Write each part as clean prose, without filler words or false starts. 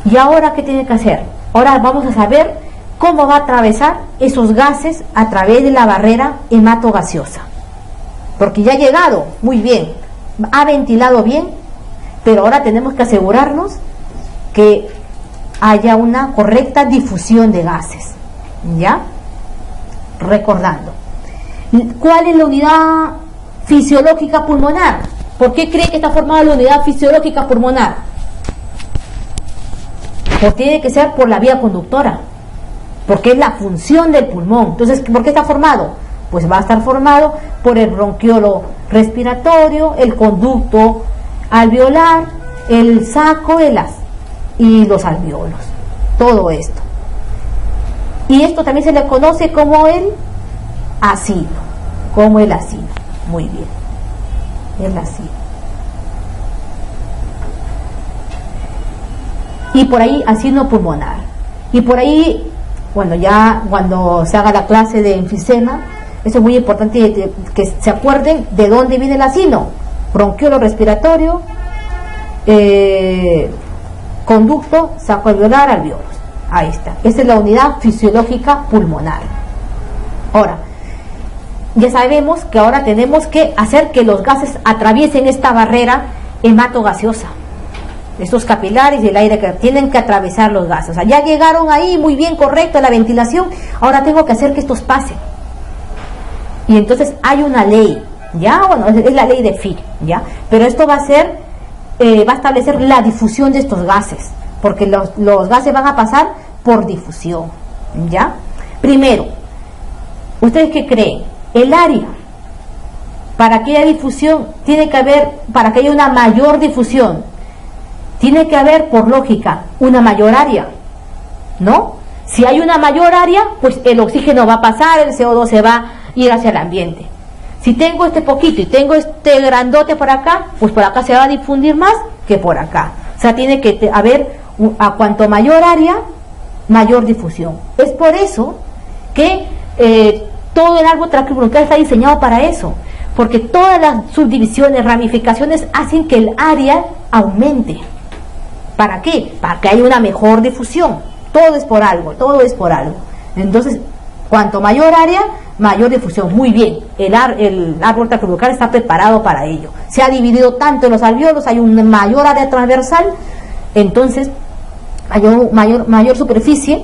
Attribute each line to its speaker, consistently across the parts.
Speaker 1: ¿Y ahora qué tiene que hacer? Ahora vamos a saber cómo va a atravesar esos gases a través de la barrera hematogaseosa. Porque ya ha llegado muy bien, ha ventilado bien, pero ahora tenemos que asegurarnos que haya una correcta difusión de gases. ¿Ya? Recordando. ¿Cuál es la unidad fisiológica pulmonar? ¿Por qué cree que está formada la unidad fisiológica pulmonar? Pues tiene que ser por la vía conductora, porque es la función del pulmón. Entonces, ¿por qué está formado? Pues va a estar formado por el bronquiolo respiratorio, el conducto alveolar, el saco y los alveolos. Todo esto. Y esto también se le conoce como el ácido. Muy bien. El ácido. Y por ahí ácido pulmonar. Y por ahí, cuando se haga la clase de enfisema, eso es muy importante que se acuerden de dónde viene el ácido. Bronquiolo respiratorio, conducto, saco alveolar, alveolos. Ahí está. Esa es la unidad fisiológica pulmonar. Ahora, ya sabemos que ahora tenemos que hacer que los gases atraviesen esta barrera hematogaseosa. Estos capilares y el aire que tienen que atravesar los gases. O sea, ya llegaron ahí muy bien, correcto, la ventilación. Ahora tengo que hacer que estos pasen. Y entonces hay una ley, ¿ya? Bueno, es la ley de Fick, ¿ya? Pero esto va a establecer la difusión de estos gases, porque los gases van a pasar por difusión, ¿ya? Primero, ¿ustedes qué creen? El área, para que haya difusión, para que haya una mayor difusión, tiene que haber, por lógica, una mayor área, ¿no? Si hay una mayor área, pues el oxígeno va a pasar, el CO2 se va a ir hacia el ambiente. Si tengo este poquito y tengo este grandote por acá, pues por acá se va a difundir más que por acá. O sea, tiene que haber, a cuanto mayor área, mayor difusión. Es por eso que todo el árbol traqueobronquial está diseñado para eso, porque todas las subdivisiones, ramificaciones hacen que el área aumente. ¿Para qué? Para que haya una mejor difusión. Todo es por algo. Entonces, cuanto mayor área, mayor difusión. Muy bien, el árbol traqueobronquial está preparado para ello. Se ha dividido tanto en los alveolos, hay una mayor área transversal, entonces hay mayor superficie,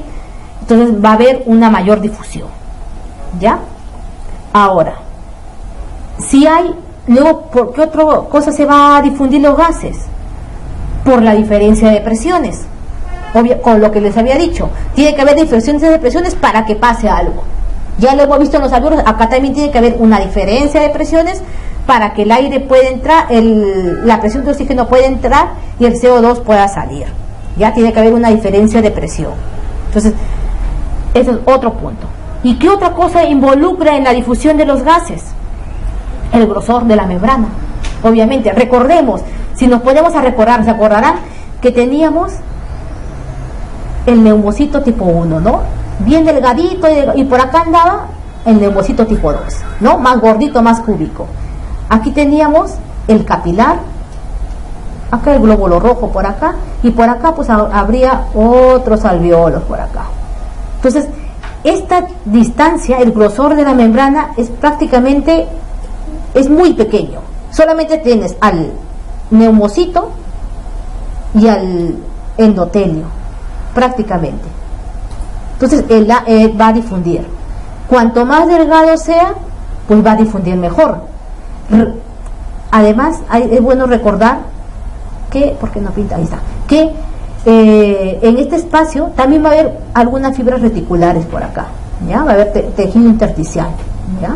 Speaker 1: entonces va a haber una mayor difusión. ¿Ya? Ahora, luego, ¿por qué otra cosa se va a difundir los gases? Por la diferencia de presiones. Con lo que les había dicho, tiene que haber diferencias de presiones para que pase algo. Ya lo hemos visto en los alveolos, acá también tiene que haber una diferencia de presiones para que el aire pueda entrar, la presión de oxígeno pueda entrar y el CO2 pueda salir. Ya tiene que haber una diferencia de presión. Entonces, ese es otro punto. ¿Y qué otra cosa involucra en la difusión de los gases? El grosor de la membrana. Obviamente, recordemos, si nos ponemos a recordar, ¿se acordarán que teníamos el neumocito tipo 1, ¿no? Bien delgadito y por acá andaba el neumocito tipo 2, ¿no? Más gordito, más cúbico. Aquí teníamos el capilar, acá el glóbulo rojo por acá, y por acá pues habría otros alveolos por acá. Entonces, esta distancia, el grosor de la membrana es muy pequeño. Solamente tienes al neumocito y al endotelio, prácticamente. Entonces va a difundir. Cuanto más delgado sea, pues va a difundir mejor. Además, es bueno recordar que, ¿por qué no pinta? Ahí está. Que en este espacio también va a haber algunas fibras reticulares por acá, ¿ya? Va a haber tejido intersticial, ¿ya?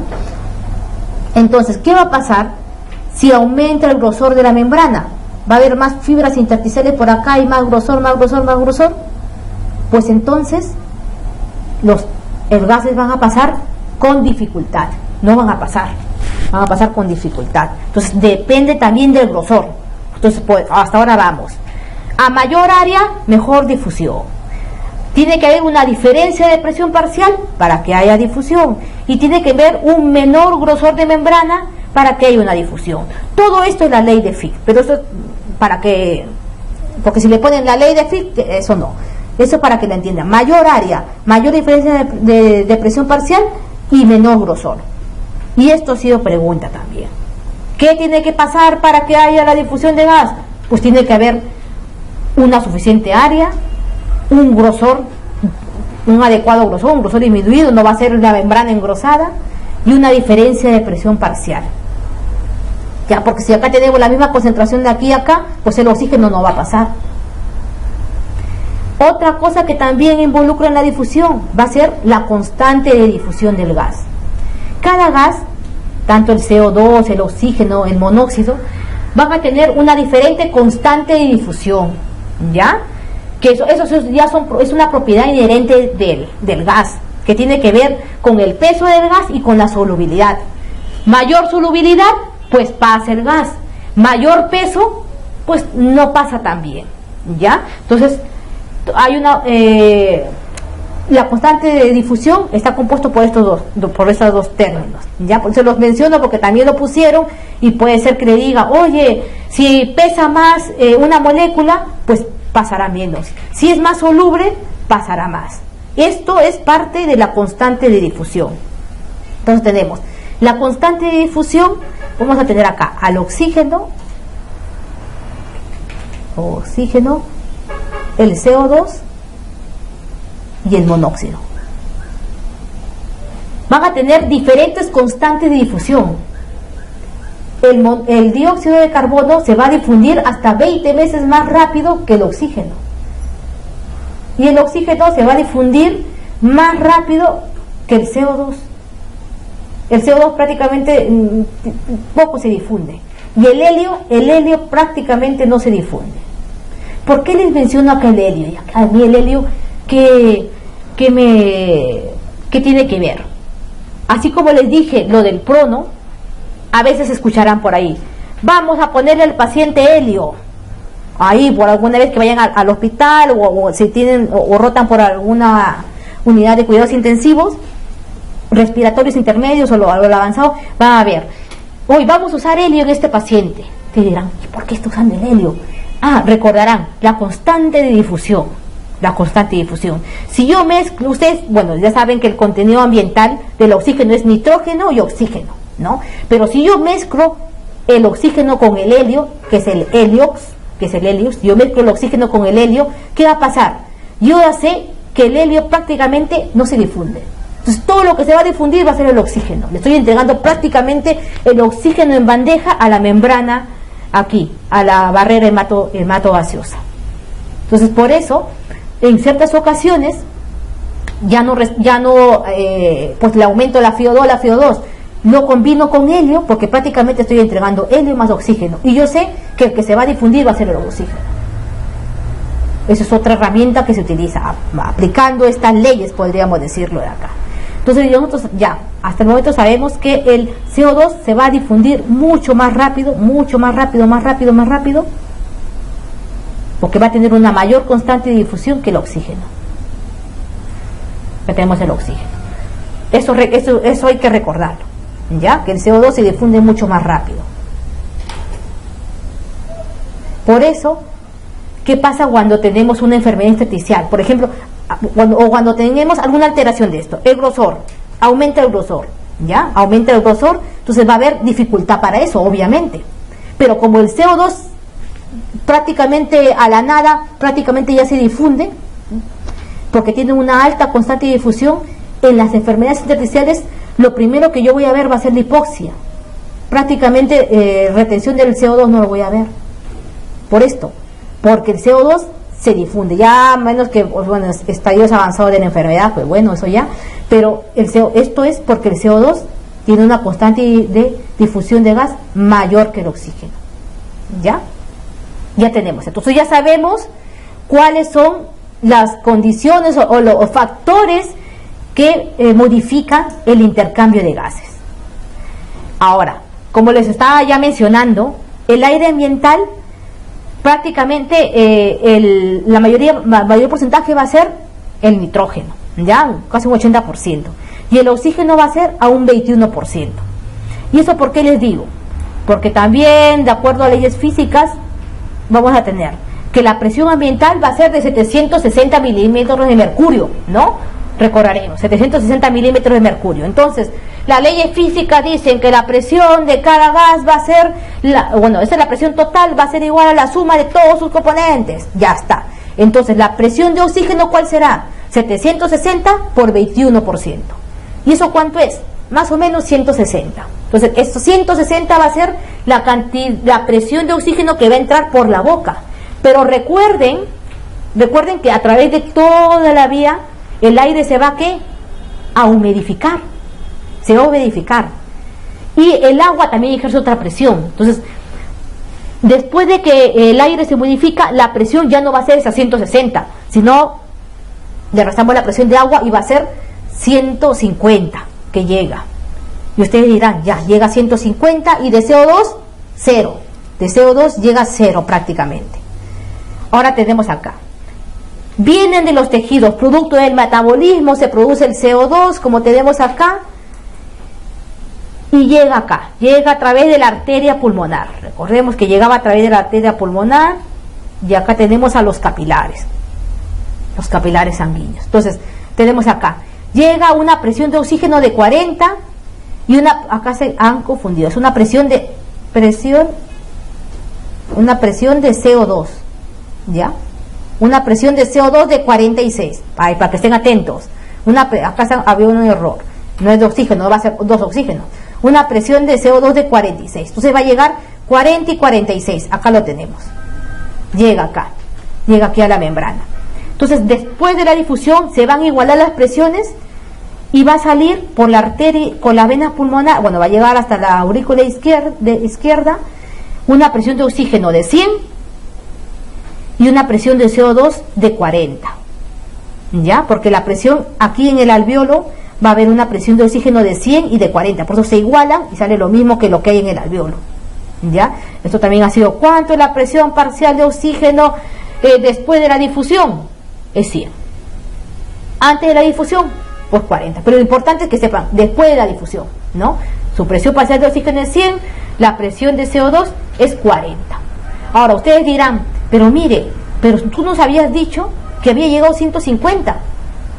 Speaker 1: Entonces, ¿qué va a pasar si aumenta el grosor de la membrana? Va a haber más fibras intersticiales por acá y más grosor. Pues entonces los gases van a pasar con dificultad, no van a pasar con dificultad. Entonces depende también del grosor. Entonces, pues, hasta ahora vamos. A mayor área, mejor difusión. Tiene que haber una diferencia de presión parcial para que haya difusión. Y tiene que haber un menor grosor de membrana para que haya una difusión. Todo esto es la ley de Fick, pero eso para que porque si le ponen la ley de Fick, eso no. Eso para que lo entiendan. Mayor área, mayor diferencia de presión parcial y menor grosor. Y esto ha sido pregunta también. ¿Qué tiene que pasar para que haya la difusión de gas? Pues tiene que haber una suficiente área, un grosor, un adecuado grosor, un grosor disminuido, no va a ser la membrana engrosada, y una diferencia de presión parcial. Ya, porque si acá tenemos la misma concentración de aquí a acá, pues el oxígeno no va a pasar. Otra cosa que también involucra en la difusión va a ser la constante de difusión del gas. Cada gas, tanto el CO2, el oxígeno, el monóxido, van a tener una diferente constante de difusión, ¿ya? Que eso ya es una propiedad inherente del gas, que tiene que ver con el peso del gas y con la solubilidad. Mayor solubilidad, pues pasa el gas. Mayor peso, pues no pasa tan bien, ¿ya? Entonces, hay la constante de difusión está compuesto por estos dos términos, ya, por eso los menciono porque también lo pusieron y puede ser que le diga, oye, si pesa más una molécula, pues pasará menos, si es más soluble, pasará más. Esto es parte de la constante de difusión. Entonces tenemos la constante de difusión, vamos a tener acá al oxígeno, el CO2 y el monóxido. Van a tener diferentes constantes de difusión. El dióxido de carbono se va a difundir hasta 20 veces más rápido que el oxígeno. Y el oxígeno se va a difundir más rápido que el CO2. El CO2 prácticamente poco se difunde. Y el helio prácticamente no se difunde. ¿Por qué les menciono acá el helio? A mí el helio, ¿qué tiene que ver? Así como les dije lo del prono, a veces escucharán por ahí, vamos a ponerle al paciente helio. Ahí, por alguna vez que vayan al hospital o si tienen o rotan por alguna unidad de cuidados intensivos, respiratorios intermedios o lo avanzado, van a ver, hoy vamos a usar helio en este paciente. Te dirán, ¿y por qué está usando el helio? Recordarán la constante de difusión. Si yo mezclo, ustedes, bueno, ya saben que el contenido ambiental del oxígeno es nitrógeno y oxígeno, ¿no? Pero si yo mezclo el oxígeno con el helio, que es el heliox, yo mezclo el oxígeno con el helio, ¿qué va a pasar? Yo ya sé que el helio prácticamente no se difunde. Entonces todo lo que se va a difundir va a ser el oxígeno. Le estoy entregando prácticamente el oxígeno en bandeja a la membrana aquí, a la barrera hematogaseosa. Entonces por eso, en ciertas ocasiones, pues le aumento la FiO2, lo combino con helio, porque prácticamente estoy entregando helio más oxígeno, y yo sé que el que se va a difundir va a ser el oxígeno. Esa es otra herramienta que se utiliza, aplicando estas leyes, podríamos decirlo de acá. Entonces nosotros ya, hasta el momento sabemos que el CO2 se va a difundir mucho más rápido, porque va a tener una mayor constante de difusión que el oxígeno. Ya tenemos el oxígeno. Eso hay que recordarlo, ¿ya? Que el CO2 se difunde mucho más rápido. Por eso, ¿qué pasa cuando tenemos una enfermedad intersticial? Por ejemplo, cuando tenemos alguna alteración de esto, el grosor, aumenta el grosor, ¿ya? Aumenta el grosor, entonces va a haber dificultad para eso, obviamente. Pero como el CO2 prácticamente a la nada, prácticamente ya se difunde, porque tiene una alta constante de difusión, en las enfermedades intersticiales, lo primero que yo voy a ver va a ser la hipoxia. Prácticamente retención del CO2 no lo voy a ver. Por esto, porque el CO2 se difunde, ya menos que, bueno, estadios avanzados de la enfermedad, pues bueno, eso ya, pero esto es porque el CO2 tiene una constante de difusión de gas mayor que el oxígeno, ¿ya? Ya tenemos, entonces ya sabemos cuáles son las condiciones o los factores que modifican el intercambio de gases. Ahora, como les estaba ya mencionando, el aire ambiental prácticamente la mayor porcentaje va a ser el nitrógeno, ya casi un 80%, y el oxígeno va a ser a un 21%. ¿Y eso por qué les digo? Porque también, de acuerdo a leyes físicas, vamos a tener que la presión ambiental va a ser de 760 milímetros de mercurio, ¿no? Recordaremos, 760 milímetros de mercurio. Entonces, las leyes físicas dicen que la presión de cada gas va a ser, esa es la presión total, va a ser igual a la suma de todos sus componentes. Ya está. Entonces, la presión de oxígeno, ¿cuál será? 760 por 21%. ¿Y eso cuánto es? Más o menos 160. Entonces, esto 160 va a ser la presión de oxígeno que va a entrar por la boca. Pero recuerden que a través de toda la vía, el aire se va a humidificar. Se va a humidificar. Y el agua también ejerce otra presión. Entonces, después de que el aire se humidifica, la presión ya no va a ser esa 160, sino le restamos la presión de agua y va a ser 150 que llega. Y ustedes dirán, ya, llega a 150 y de CO2, 0. De CO2 llega a 0 prácticamente. Ahora tenemos acá. Vienen de los tejidos, producto del metabolismo, se produce el CO2, como tenemos acá, y llega acá, llega a través de la arteria pulmonar. Recordemos que llegaba a través de la arteria pulmonar, y acá tenemos a los capilares sanguíneos. Entonces, tenemos acá, llega una presión de oxígeno de 40, y acá se han confundido, es una presión de CO2, ¿ya? Una presión de CO2 de 46, para que estén atentos. Acá había un error, no es de oxígeno, no va a ser 2 oxígenos. Una presión de CO2 de 46, entonces va a llegar 40 y 46, acá lo tenemos. Llega aquí a la membrana. Entonces, después de la difusión, se van a igualar las presiones y va a salir por la arteria, con la vena pulmonar, va a llegar hasta la aurícula izquierda, una presión de oxígeno de 100 y una presión de CO2 de 40, ¿ya? Porque la presión aquí en el alveolo va a haber una presión de oxígeno de 100 y de 40, por eso se igualan y sale lo mismo que lo que hay en el alveolo, ¿ya? Esto también ha sido, ¿cuánto es la presión parcial de oxígeno después de la difusión? Es 100. Antes de la difusión, pues 40, pero lo importante es que sepan, después de la difusión, ¿no? Su presión parcial de oxígeno es 100, la presión de CO2 es 40. Ahora, ustedes dirán, pero mire, pero tú nos habías dicho que había llegado a 150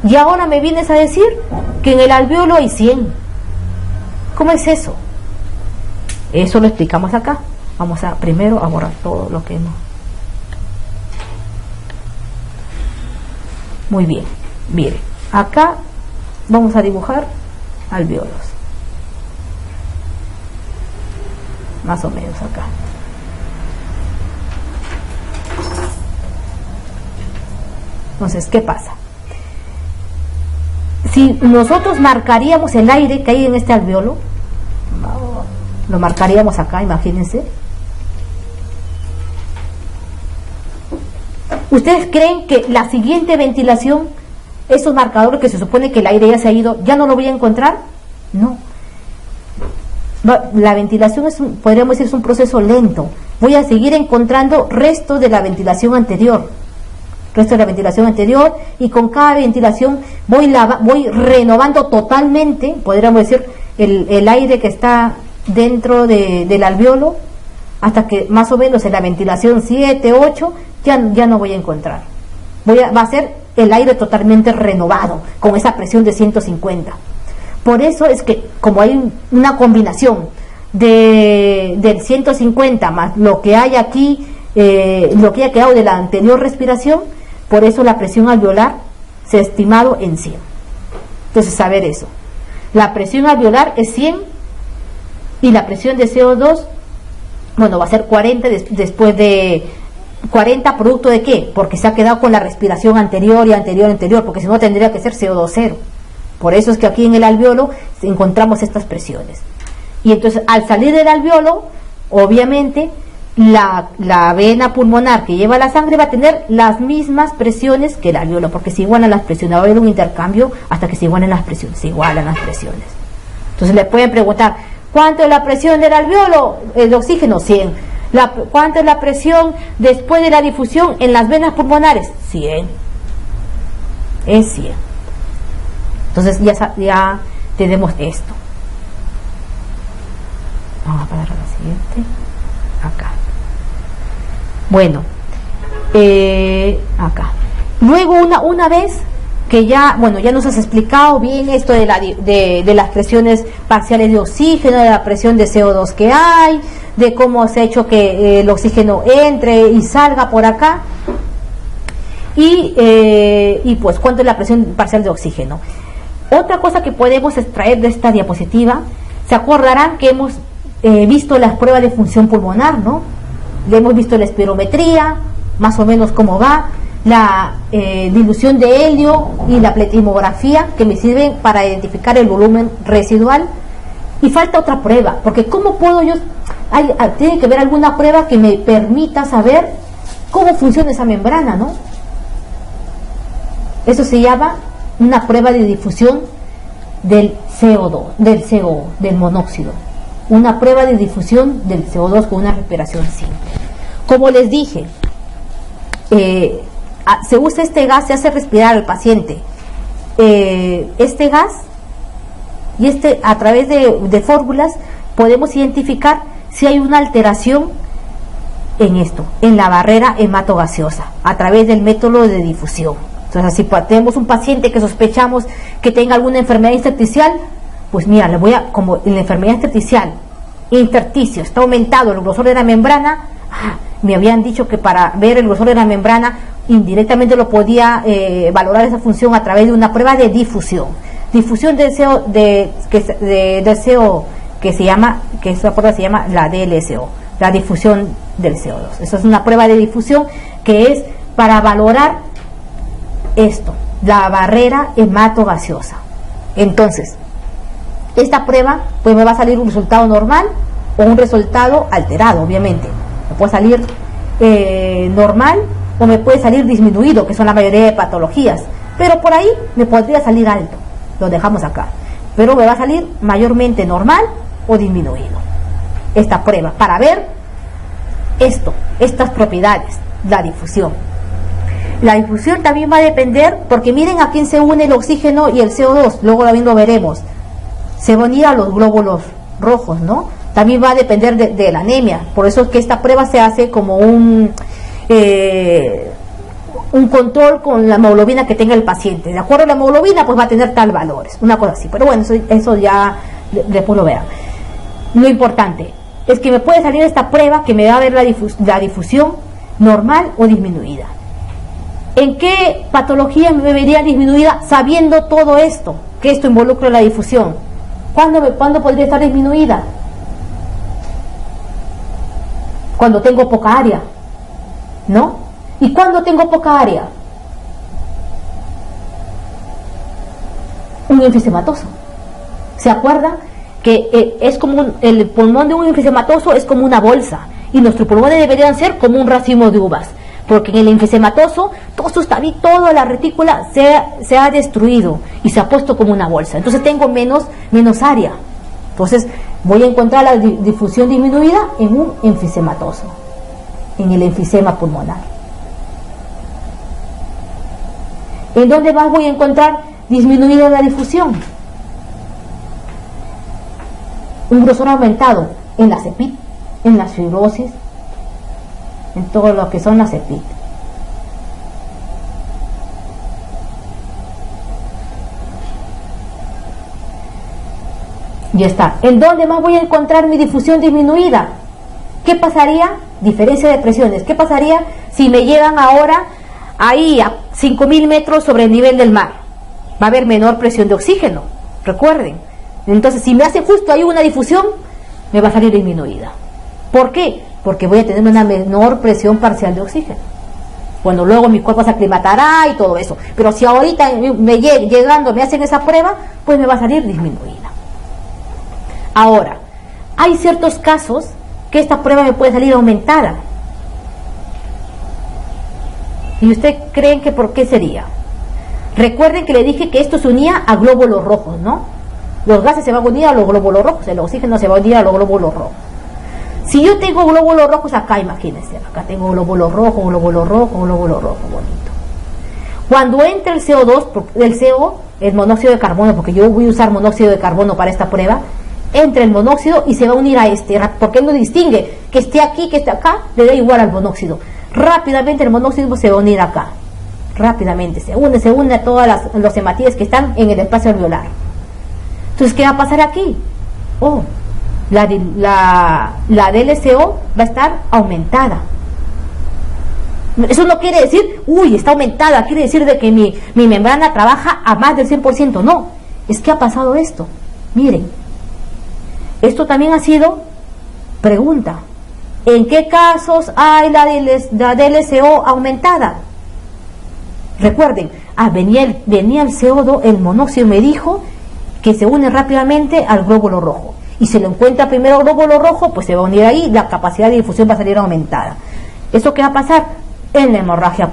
Speaker 1: y ahora me vienes a decir que en el alveolo hay 100. ¿Cómo es eso? Eso lo explicamos acá. Vamos a primero a borrar todo lo que no. Muy bien, mire, acá vamos a dibujar alveolos. Más o menos acá. Entonces, ¿qué pasa? Si nosotros marcaríamos el aire que hay en este alveolo, lo marcaríamos acá, imagínense. ¿Ustedes creen que la siguiente ventilación, esos marcadores que se supone que el aire ya se ha ido, ya no lo voy a encontrar? No. La ventilación podríamos decir, es un proceso lento. Voy a seguir encontrando restos de la ventilación anterior. Y con cada ventilación voy renovando totalmente, podríamos decir, el aire que está dentro del alveolo, hasta que más o menos en la ventilación 7, 8 ya no voy a encontrar. Va a ser el aire totalmente renovado con esa presión de 150. Por eso es que como hay una combinación del 150 más lo que hay aquí, lo que ha quedado de la anterior respiración, por eso la presión alveolar se ha estimado en 100. Entonces, saber eso. La presión alveolar es 100 y la presión de CO2, va a ser 40 después de 40, ¿producto de qué? Porque se ha quedado con la respiración anterior, porque si no tendría que ser CO2 cero. Por eso es que aquí en el alveolo encontramos estas presiones. Y entonces, al salir del alveolo, obviamente, la vena pulmonar que lleva la sangre va a tener las mismas presiones que el alveolo, porque se igualan las presiones, va a haber un intercambio hasta que se igualen las presiones, Entonces le pueden preguntar, ¿cuánto es la presión del alveolo? El oxígeno, 100. ¿Cuánto es la presión después de la difusión en las venas pulmonares? 100. Es 100. Entonces ya tenemos esto. Vamos a pasar a la siguiente. Acá. Bueno, Acá. Luego una vez que ya, bueno, ya nos has explicado bien esto de las presiones parciales de oxígeno, de la presión de CO2 que hay, de cómo se ha hecho que el oxígeno entre y salga por acá, y pues cuánto es la presión parcial de oxígeno. Otra cosa que podemos extraer de esta diapositiva, se acordarán que hemos visto las pruebas de función pulmonar, ¿no? Le hemos visto la espirometría, más o menos cómo va, la dilución de helio y la pletimografía, que me sirven para identificar el volumen residual. Y falta otra prueba, porque ¿cómo puedo yo? Tiene que haber alguna prueba que me permita saber cómo funciona esa membrana, ¿no? Eso se llama una prueba de difusión del CO2, del monóxido. Una prueba de difusión del CO2 con una respiración simple. Como les dije, se usa este gas, se hace respirar al paciente este gas, y a través de fórmulas podemos identificar si hay una alteración en la barrera hematogaseosa, a través del método de difusión. Entonces, si tenemos un paciente que sospechamos que tenga alguna enfermedad intersticial, pues mira, como en la enfermedad intersticio está aumentado el grosor de la membrana, me habían dicho que para ver el grosor de la membrana indirectamente lo podía valorar esa función a través de una prueba de difusión del CO, que esa prueba se llama la DLSO, la difusión del CO2. Esa es una prueba de difusión que es para valorar esto, la barrera hematogaseosa. Entonces, esta prueba pues me va a salir un resultado normal o un resultado alterado, obviamente. Me puede salir normal o me puede salir disminuido, que son la mayoría de patologías, pero por ahí me podría salir alto, lo dejamos acá, pero me va a salir mayormente normal o disminuido esta prueba, para ver estas propiedades, la difusión. La difusión también va a depender, porque miren a quién se une el oxígeno y el CO2, luego también lo veremos, se van a ir a los glóbulos rojos, ¿no? También va a depender de la anemia, por eso es que esta prueba se hace como un control con la hemoglobina que tenga el paciente. De acuerdo a la hemoglobina, pues va a tener tal valores, una cosa así, pero bueno, eso ya después lo vean. Lo importante es que me puede salir esta prueba que me va a ver la difusión normal o disminuida. ¿En qué patología me vería disminuida sabiendo todo esto? Que esto involucra la difusión. ¿Cuándo podría estar disminuida? Cuando tengo poca área, ¿no? ¿Y cuándo tengo poca área? Un enfisematoso. ¿Se acuerdan? Que es como el pulmón de un enfisematoso es como una bolsa, y nuestros pulmones deberían ser como un racimo de uvas, porque en el enfisematoso toda la retícula se ha destruido y se ha puesto como una bolsa, entonces tengo menos área. Entonces voy a encontrar la difusión disminuida en un enfisematoso, en el enfisema pulmonar. ¿En dónde más voy a encontrar disminuida la difusión? Un grosor aumentado en la CEPIT, en la fibrosis, en todo lo que son las CEPIT. Ya está. ¿En dónde más voy a encontrar mi difusión disminuida? ¿Qué pasaría? Diferencia de presiones. ¿Qué pasaría si me llegan ahora ahí a 5.000 metros sobre el nivel del mar? Va a haber menor presión de oxígeno, recuerden. Entonces, si me hace justo ahí una difusión, me va a salir disminuida. ¿Por qué? Porque voy a tener una menor presión parcial de oxígeno. Bueno, luego mi cuerpo se aclimatará y todo eso. Pero si ahorita llegando me hacen esa prueba, pues me va a salir disminuida. Ahora, hay ciertos casos que esta prueba me puede salir aumentada. ¿Y usted creen que por qué sería? Recuerden que le dije que esto se unía a glóbulos rojos, ¿no? Los gases se van a unir a los glóbulos rojos, el oxígeno se va a unir a los glóbulos rojos. Si yo tengo glóbulos rojos acá, imagínense, acá tengo glóbulos rojos, bonito. Cuando entre el CO2, el monóxido de carbono, porque yo voy a usar monóxido de carbono para esta prueba, entra el monóxido y se va a unir a porque él no distingue que esté aquí, que esté acá, le da igual al monóxido. rápidamente el monóxido se va a unir acá. Rápidamente, se une a todas los hematíes que están en el espacio alveolar. Entonces, ¿qué va a pasar aquí? Oh, la DLCO va a estar aumentada. Eso no quiere decir, uy, está aumentada, quiere decir de que mi membrana trabaja a más del 100%. No, es que ha pasado esto. Miren, esto también ha sido pregunta. ¿En qué casos hay la DLCO aumentada? Recuerden, venía el CO2, el monóxido me dijo que se une rápidamente al glóbulo rojo. Y si lo encuentra primero el glóbulo rojo, pues se va a unir ahí, la capacidad de difusión va a salir aumentada. ¿Eso qué va a pasar? En la hemorragia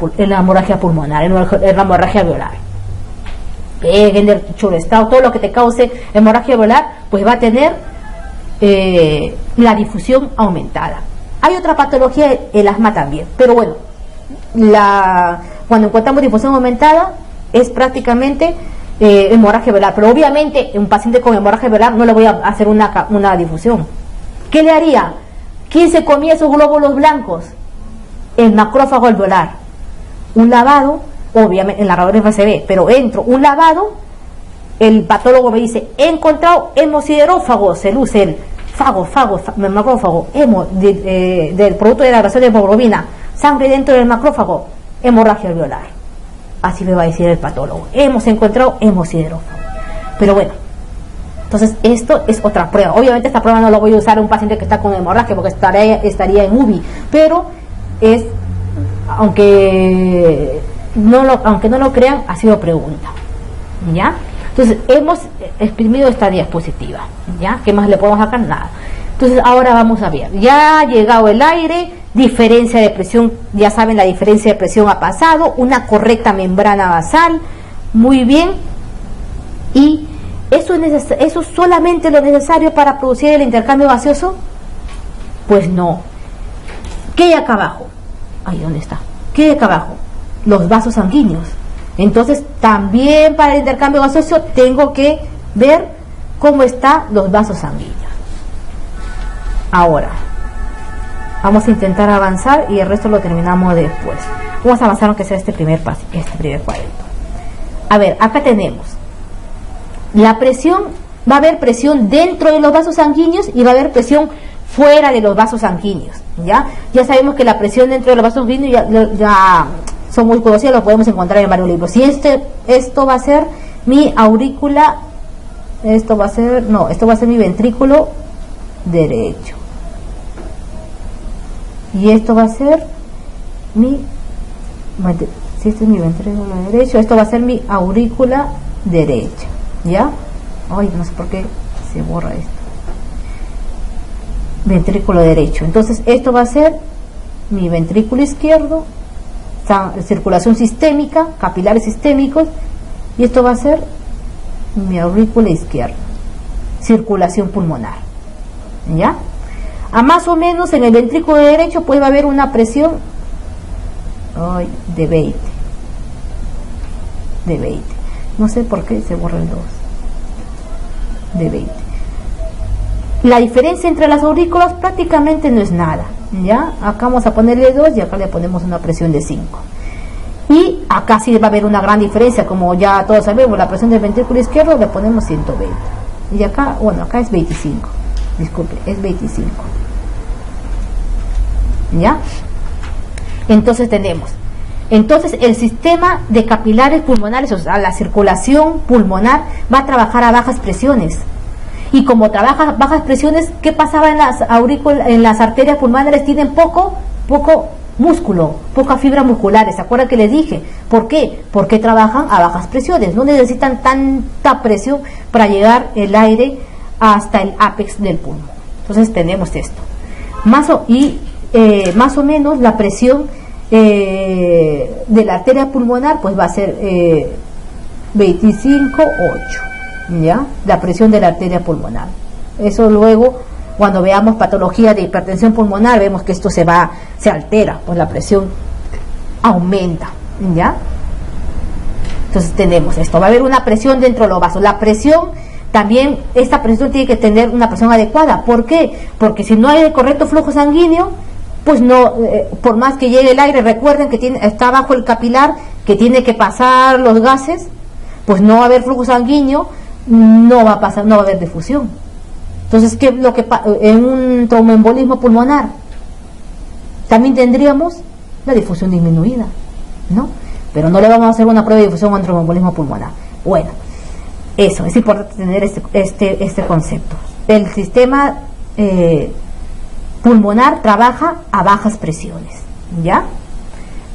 Speaker 1: pulmonar, en la hemorragia alveolar. En el churestado, todo lo que te cause hemorragia alveolar, pues va a tener la difusión aumentada. Hay otra patología, el asma también, pero bueno, cuando encontramos difusión aumentada es prácticamente hemorragia alveolar, pero obviamente un paciente con hemorragia alveolar no le voy a hacer una difusión. ¿Qué le haría? ¿Quién se comía esos glóbulos blancos? El macrófago alveolar. Un lavado, obviamente en la radiografía se ve, pero un lavado, el patólogo me dice, he encontrado hemosiderófago, se luce el macrófago, del producto de la grasa de hemoglobina, sangre dentro del macrófago, hemorragia alveolar. Así me va a decir el patólogo, hemos encontrado hemosiderófago. Pero bueno, entonces esto es otra prueba. Obviamente esta prueba no la voy a usar a un paciente que está con hemorragia porque estaría en UBI, pero aunque no lo crean, ha sido pregunta, ¿ya? Entonces hemos exprimido esta diapositiva, ¿ya? ¿Qué más le podemos sacar? Nada. Entonces ahora vamos a ver, ya ha llegado el aire, diferencia de presión, ya saben, la diferencia de presión ha pasado, una correcta membrana basal, muy bien. ¿Y eso es solamente lo necesario para producir el intercambio gaseoso? Pues no. ¿Qué hay acá abajo? Ahí, ¿dónde está? ¿Qué hay acá abajo? Los vasos sanguíneos. Entonces, también para el intercambio gaseoso tengo que ver cómo están los vasos sanguíneos. Ahora, vamos a intentar avanzar y el resto lo terminamos después. Vamos a avanzar aunque sea este primer cuadrito. A ver, acá tenemos la presión. Va a haber presión dentro de los vasos sanguíneos y va a haber presión fuera de los vasos sanguíneos. Ya sabemos que la presión dentro de los vasos sanguíneos ya son muy conocidas, lo podemos encontrar en varios libros. Si esto va a ser mi aurícula, esto va a ser mi ventrículo derecho, y esto va a ser si este es mi ventrículo derecho, esto va a ser mi aurícula derecha, ¿ya? Ay, no sé por qué se borra esto. Ventrículo derecho. Entonces esto va a ser mi ventrículo izquierdo, circulación sistémica, capilares sistémicos, y esto va a ser mi aurícula izquierda, circulación pulmonar, ¿ya? A más o menos en el ventrículo derecho pues va a haber una presión de 20, no sé por qué se borra el 2, de 20. La diferencia entre las aurículas prácticamente no es nada, ¿ya? Acá vamos a ponerle 2 y acá le ponemos una presión de 5. Y acá sí va a haber una gran diferencia, como ya todos sabemos, la presión del ventrículo izquierdo le ponemos 120. Y acá, bueno, acá es 25. Disculpe, es 25. ¿Ya? Entonces tenemos. Entonces el sistema de capilares pulmonares, o sea, la circulación pulmonar, va a trabajar a bajas presiones. Y como trabaja a bajas presiones, ¿qué pasaba en las aurículas, en las arterias pulmonares? Tienen poco músculo, poca fibra musculares. ¿Se acuerdan que les dije? ¿Por qué? Porque trabajan a bajas presiones, no necesitan tanta presión para llegar el aire hasta el ápex del pulmón. Entonces tenemos esto. Más o menos la presión de la arteria pulmonar pues va a ser 25,8. ¿Ya? La presión de la arteria pulmonar. Eso luego, cuando veamos patología de hipertensión pulmonar, vemos que esto se altera, pues la presión aumenta, ¿ya? Entonces tenemos esto, va a haber una presión dentro de los vasos. La presión también, esta presión tiene que tener una presión adecuada. ¿Por qué? Porque si no hay el correcto flujo sanguíneo, pues no, por más que llegue el aire, recuerden que está bajo el capilar, que tiene que pasar los gases, pues no va a haber flujo sanguíneo, no va a haber difusión. Entonces, ¿qué es lo que en un tromboembolismo pulmonar? También tendríamos la difusión disminuida, ¿no? Pero no le vamos a hacer una prueba de difusión a un tromboembolismo pulmonar. Bueno, eso, es importante tener este concepto. El sistema pulmonar trabaja a bajas presiones, ¿ya?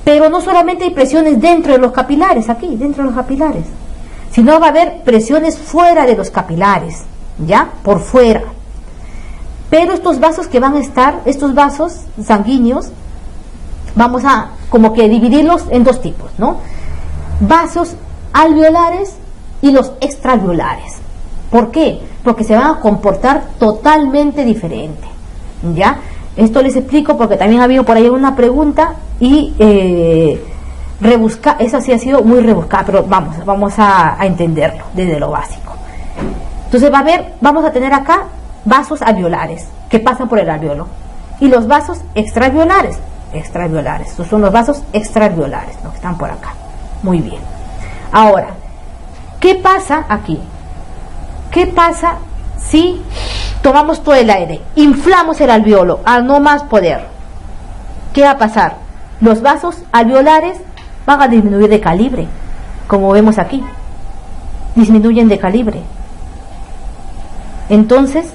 Speaker 1: Pero no solamente hay presiones dentro de los capilares, aquí, dentro de los capilares, sino va a haber presiones fuera de los capilares, ¿ya? Por fuera. Pero estos vasos que van a estar, estos vasos sanguíneos, vamos a como que dividirlos en dos tipos, ¿no? Vasos alveolares y los extraalveolares. ¿Por qué? Porque se van a comportar totalmente diferente, ¿ya? Esto les explico porque también ha habido por ahí una pregunta y esa sí ha sido muy rebuscada, pero vamos a entenderlo desde lo básico. Entonces vamos a tener acá vasos alveolares que pasan por el alveolo y los vasos extraalveolares. Estos son los vasos extraalveolares, los que están por acá. Muy bien. Ahora, ¿qué pasa aquí? ¿Qué pasa si tomamos todo el aire, inflamos el alveolo a no más poder? ¿Qué va a pasar? Los vasos alveolares van a disminuir de calibre, como vemos aquí. Disminuyen de calibre. Entonces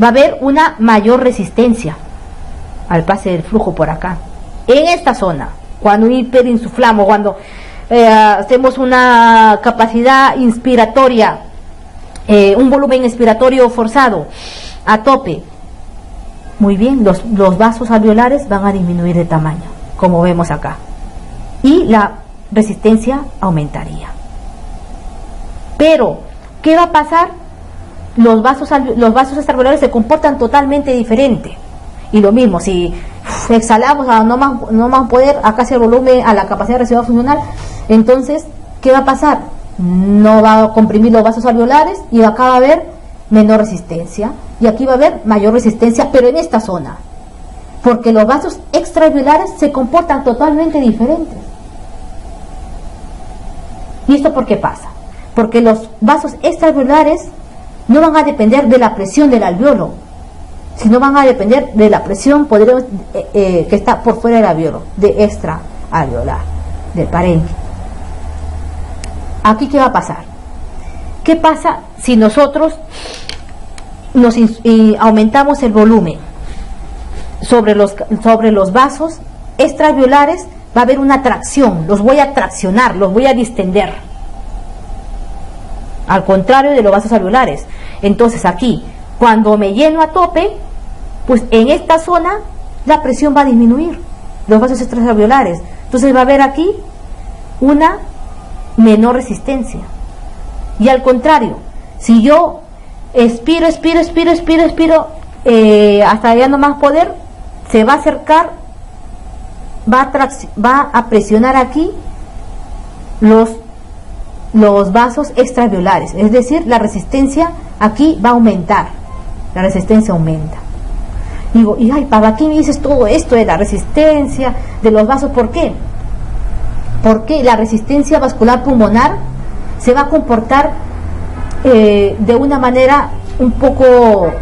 Speaker 1: va a haber una mayor resistencia al pase del flujo por acá. En esta zona, cuando hiperinsuflamos, cuando hacemos una capacidad inspiratoria, un volumen expiratorio forzado a tope, muy bien, los vasos alveolares van a disminuir de tamaño, como vemos acá, y la resistencia aumentaría. Pero, ¿qué va a pasar? Los vasos extraalveolares se comportan totalmente diferente. Y lo mismo, si exhalamos a no más poder, a casi el volumen, a la capacidad residual funcional, entonces, ¿qué va a pasar? No va a comprimir los vasos alveolares y acá va a haber menor resistencia. Y aquí va a haber mayor resistencia, pero en esta zona. Porque los vasos extraalveolares se comportan totalmente diferentes. ¿Y esto por qué pasa? Porque los vasos extraalveolares no van a depender de la presión del alveolo, sino van a depender de la presión que está por fuera del alveolo, de extraalveolar, del parénquima. Aquí, ¿qué va a pasar? ¿Qué pasa si nosotros aumentamos el volumen sobre los vasos extraalveolares? Va a haber una tracción, los voy a traccionar, los voy a distender, al contrario de los vasos alveolares. Entonces aquí, cuando me lleno a tope, pues en esta zona la presión va a disminuir, los vasos extraalveolares. Entonces va a haber aquí una menor resistencia. Y al contrario, si yo expiro hasta ya no más poder, se va a acercar, va a presionar aquí los vasos extraalveolares, es decir, la resistencia aquí va a aumentar, la resistencia aumenta. Digo, y ay, ¿para qué me dices todo esto de la resistencia de los vasos? ¿Por qué? Porque la resistencia vascular pulmonar se va a comportar de una manera un poco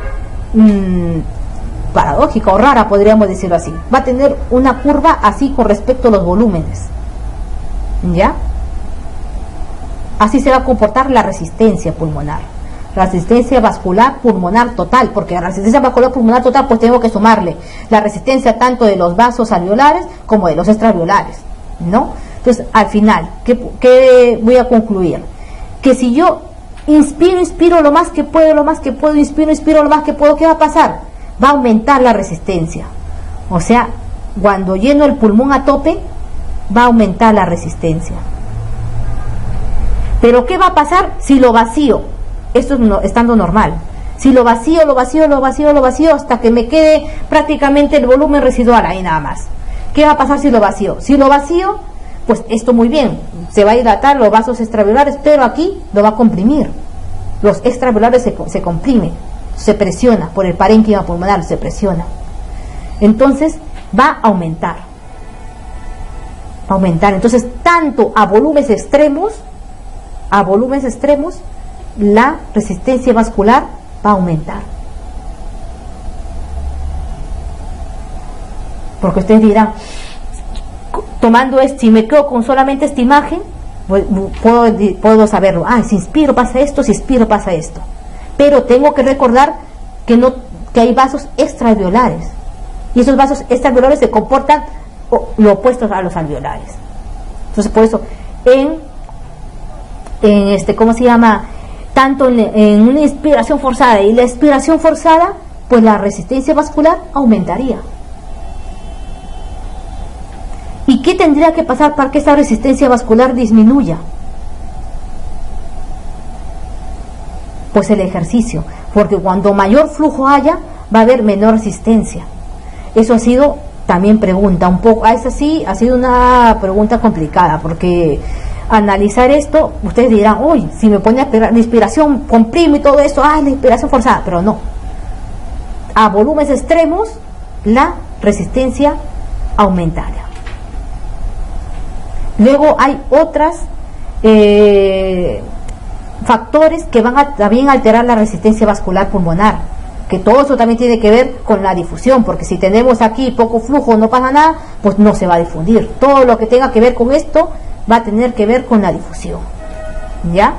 Speaker 1: paradójica o rara, podríamos decirlo así. Va a tener una curva así con respecto a los volúmenes, ¿ya? Así se va a comportar la resistencia pulmonar, la resistencia vascular pulmonar total, porque a la resistencia vascular pulmonar total pues tengo que sumarle la resistencia tanto de los vasos alveolares como de los extraalveolares, ¿no? Entonces, al final, ¿qué voy a concluir? Que si yo inspiro lo más que puedo, inspiro lo más que puedo, ¿qué va a pasar? Va a aumentar la resistencia. O sea, cuando lleno el pulmón a tope, va a aumentar la resistencia. Pero ¿qué va a pasar si lo vacío? Esto es estando normal. Si lo vacío hasta que me quede prácticamente el volumen residual ahí nada más. ¿Qué va a pasar si lo vacío? Si lo vacío, pues esto muy bien, se va a dilatar los vasos extraalveolares, pero aquí lo va a comprimir. Los extraalveolares se comprimen, se presiona por el parénquima pulmonar, se presiona. Entonces, va a aumentar. Va a aumentar. Entonces, tanto a volúmenes extremos, la resistencia vascular va a aumentar. Porque ustedes dirán, tomando esto, si me quedo con solamente esta imagen, puedo saberlo. Si inspiro pasa esto, si expiro pasa esto. Pero tengo que recordar que hay vasos extraalveolares. Y esos vasos extraalveolares se comportan lo opuestos a los alveolares. Entonces, por eso, ¿cómo se llama? Tanto en una inspiración forzada y la expiración forzada, pues la resistencia vascular aumentaría. ¿Y qué tendría que pasar para que esta resistencia vascular disminuya? Pues el ejercicio, porque cuando mayor flujo haya, va a haber menor resistencia. Eso ha sido también pregunta, un poco, esa sí ha sido una pregunta complicada, porque analizar esto, ustedes dirán, uy, si me pone la inspiración, comprimo y todo esto, la inspiración forzada, pero no. A volúmenes extremos, la resistencia aumentaría. Luego hay otras factores que van a también alterar la resistencia vascular pulmonar, que todo eso también tiene que ver con la difusión, porque si tenemos aquí poco flujo, no pasa nada, pues no se va a difundir. Todo lo que tenga que ver con esto va a tener que ver con la difusión, ¿ya?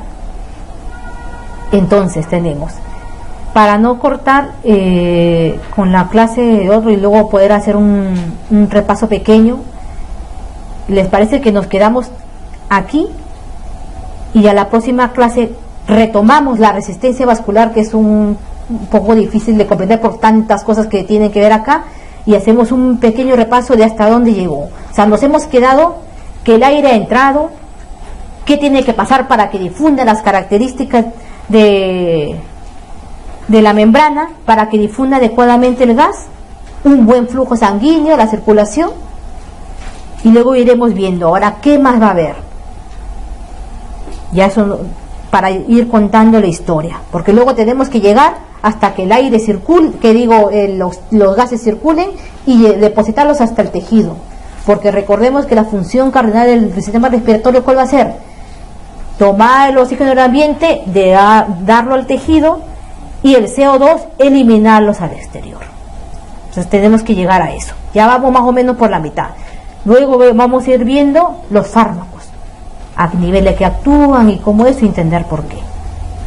Speaker 1: Entonces tenemos, para no cortar con la clase de otro y luego poder hacer un repaso pequeño, ¿les parece que nos quedamos aquí y a la próxima clase retomamos la resistencia vascular, que es un poco difícil de comprender por tantas cosas que tienen que ver acá, y hacemos un pequeño repaso de hasta dónde llegó? O sea, nos hemos quedado que el aire ha entrado, qué tiene que pasar para que difunda las características de la membrana, para que difunda adecuadamente el gas, un buen flujo sanguíneo, la circulación. Y luego iremos viendo ahora qué más va a haber. Ya eso para ir contando la historia, porque luego tenemos que llegar hasta que el aire circule, los gases circulen y depositarlos hasta el tejido, porque recordemos que la función cardinal del sistema respiratorio, ¿cuál va a ser? Tomar el oxígeno del ambiente, darlo al tejido, y el CO2 eliminarlos al exterior. Entonces tenemos que llegar a eso. Ya vamos más o menos por la mitad. Luego vamos a ir viendo los fármacos, a niveles que actúan y cómo eso, entender por qué.